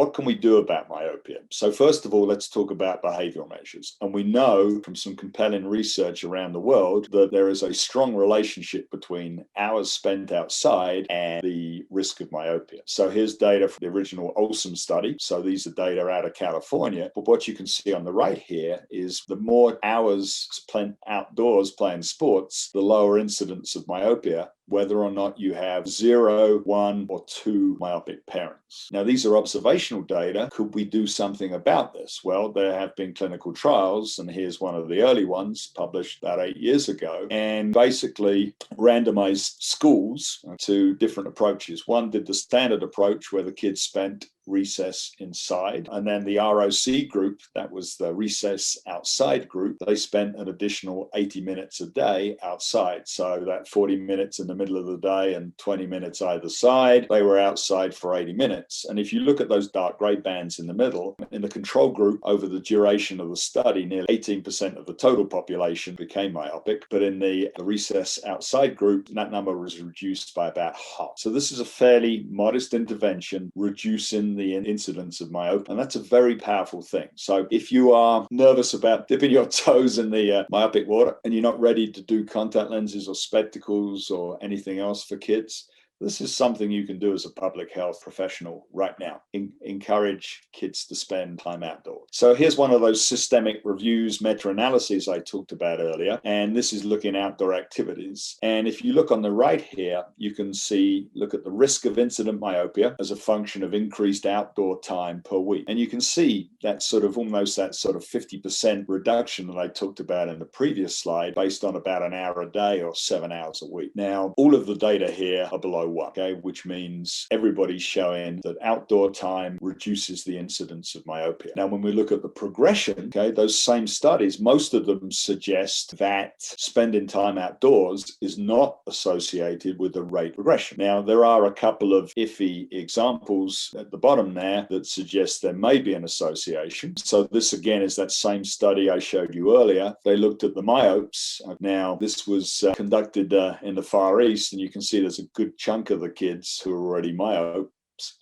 what can we do about myopia? So first of all, let's talk about behavioral measures. And we know from some compelling research around the world that there is a strong relationship between hours spent outside and the risk of myopia. So here's data from the original Olson study. So these are data out of California. But what you can see on the right here is the more hours spent outdoors playing sports, the lower incidence of myopia, whether or not you have 0, 1, or 2 myopic parents. Now, these are observational data. Could we do something about this? Well, there have been clinical trials, and here's one of the early ones published about 8 years ago, and basically randomized schools to different approaches. One did the standard approach where the kids spent recess inside, and then the ROC group, that was the recess outside group, they spent an additional 80 minutes a day outside. So that 40 minutes in the middle of the day and 20 minutes either side, they were outside for 80 minutes. And if you look at those dark gray bands in the middle, in the control group over the duration of the study, nearly 18% of the total population became myopic, but in the recess outside group, that number was reduced by about half. So this is a fairly modest intervention, reducing the incidence of myopia, and that's a very powerful thing. So if you are nervous about dipping your toes in the myopic water and you're not ready to do contact lenses or spectacles or anything else for kids, this is something you can do as a public health professional right now. Encourage kids to spend time outdoors. So here's one of those systemic reviews, meta-analyses I talked about earlier, and this is looking at outdoor activities. And if you look on the right here, you can see, look at the risk of incident myopia as a function of increased outdoor time per week. And you can see that sort of almost that sort of 50% reduction that I talked about in the previous slide based on about an hour a day or 7 hours a week. Now, all of the data here are below 1, okay, which means everybody's showing that outdoor time reduces the incidence of myopia. Now, when we look at the progression, okay, those same studies, most of them suggest that spending time outdoors is not associated with the rate progression. Now, there are a couple of iffy examples at the bottom there that suggest there may be an association. So this again is that same study I showed you earlier. They looked at the myopes. Now, this was conducted in the Far East, and you can see there's a good chunk of the kids who are already myopes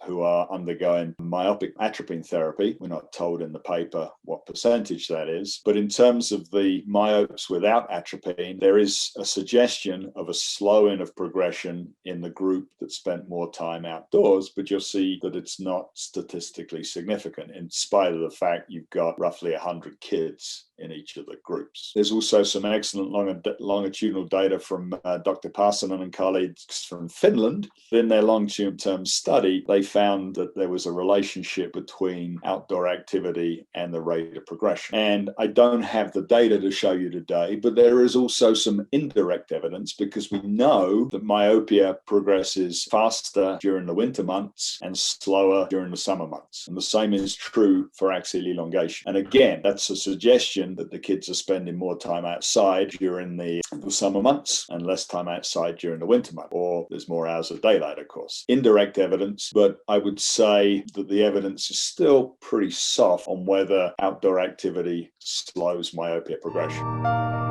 who are undergoing myopic atropine therapy. We're not told in the paper what percentage that is, but in terms of the myopes without atropine, there is a suggestion of a slowing of progression in the group that spent more time outdoors, but you'll see that it's not statistically significant in spite of the fact you've got roughly 100 kids in each of the groups. There's also some excellent longitudinal data from Dr. Parsonen and colleagues from Finland. In their long-term study, they found that there was a relationship between outdoor activity and the rate of progression. And I don't have the data to show you today, but there is also some indirect evidence because we know that myopia progresses faster during the winter months and slower during the summer months. And the same is true for axial elongation. And again, that's a suggestion that the kids are spending more time outside during the summer months and less time outside during the winter months, or there's more hours of daylight, of course. Indirect evidence, but I would say that the evidence is still pretty soft on whether outdoor activity slows myopia progression.